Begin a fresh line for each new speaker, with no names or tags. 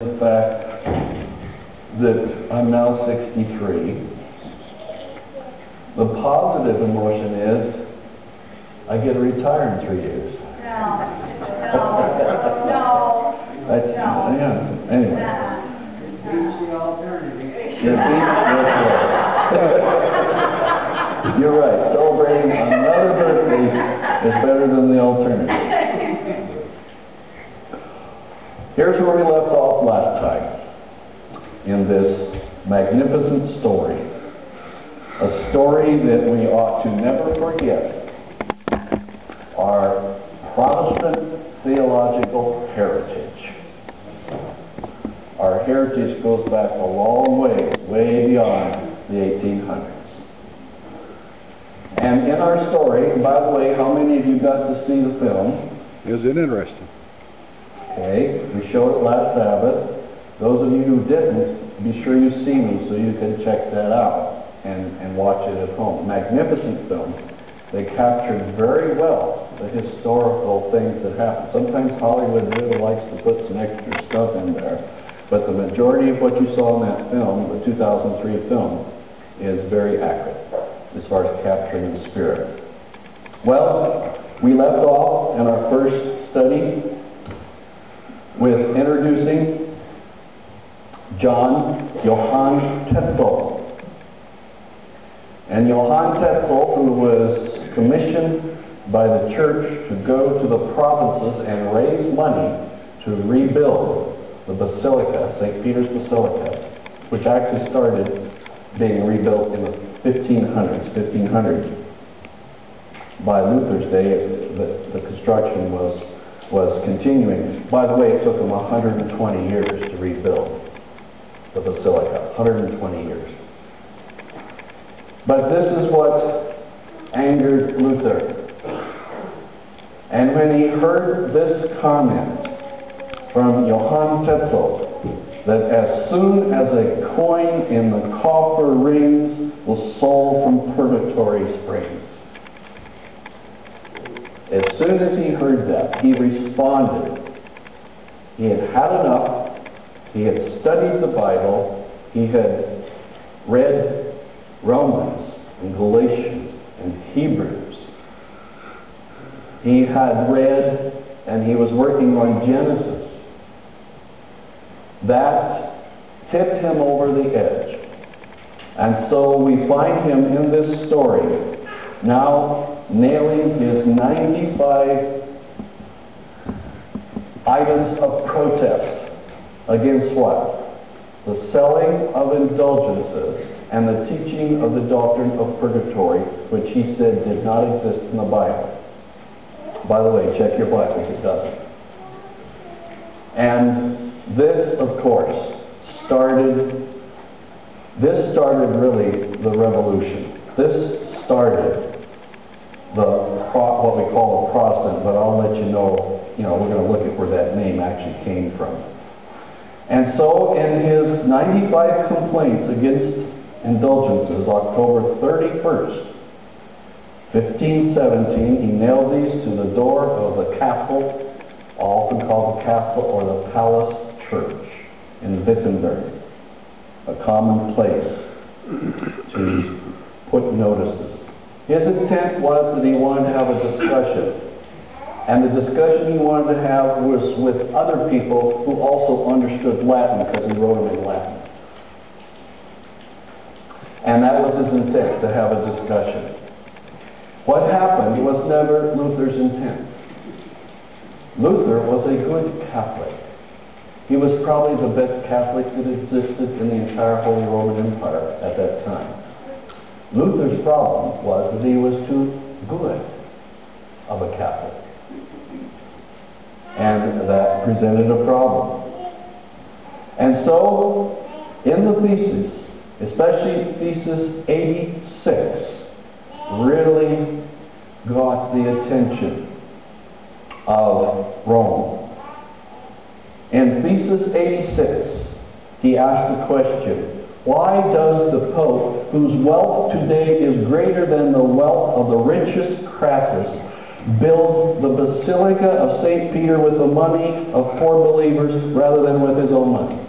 The fact that I'm now 63. The positive emotion is I get to retire in 3 years.
No.
That's, yeah, anyway. You're right. Celebrating another birthday is better than the alternative. Here's where we left off last time in this magnificent story. A story that we ought to never forget. Our Protestant theological heritage. Our heritage goes back a long way, way beyond the 1800s. And in our story, and by the way, how many of you got to see the film?
Is it interesting?
Okay, we showed it last Sabbath. Those of you who didn't, be sure you see me so you can check that out and watch it at home. Magnificent film. They captured very well the historical things that happened. Sometimes Hollywood really likes to put some extra stuff in there, but the majority of what you saw in that film, the 2003 film, is very accurate as far as capturing the spirit. Well, we left off in our first study with introducing Johann Tetzel. And Johann Tetzel, who was commissioned by the church to go to the provinces and raise money to rebuild the Basilica, St. Peter's Basilica, which actually started being rebuilt in the 1500s. By Luther's day, the construction was continuing. By the way, it took them 120 years to rebuild the Basilica. 120 years. But this is what angered Luther. And when he heard this comment from Johann Tetzel, that as soon as a coin in the coffer rings, the soul from purgatory springs. As soon as he heard that, he responded. He had had enough. He had studied the Bible. He had read Romans and Galatians and Hebrews. He had read and he was working on Genesis. That tipped him over the edge. And so we find him in this story now nailing his 95 items of protest against what? The selling of indulgences and the teaching of the doctrine of purgatory, which he said did not exist in the Bible. By the way, check your Bibles, it doesn't. And this, of course, started really the revolution. This started what we call the Protestant, but I'll let you know, we're going to look at where that name actually came from. And so in his 95 complaints against indulgences, October 31st, 1517, he nailed these to the door of the castle, often called the castle or the palace church in Wittenberg, a common place to put notices. His intent was that he wanted to have a discussion. And the discussion he wanted to have was with other people who also understood Latin, because he wrote them in Latin. And that was his intent, to have a discussion. What happened was never Luther's intent. Luther was a good Catholic. He was probably the best Catholic that existed in the entire Holy Roman Empire at that time. Luther's problem was that he was too good of a Catholic. And that presented a problem. And so, in the thesis, especially thesis 86, really got the attention of Rome. In thesis 86, he asked the question, why does the Pope, whose wealth today is greater than the wealth of the richest Crassus, build the Basilica of St. Peter with the money of poor believers rather than with his own money?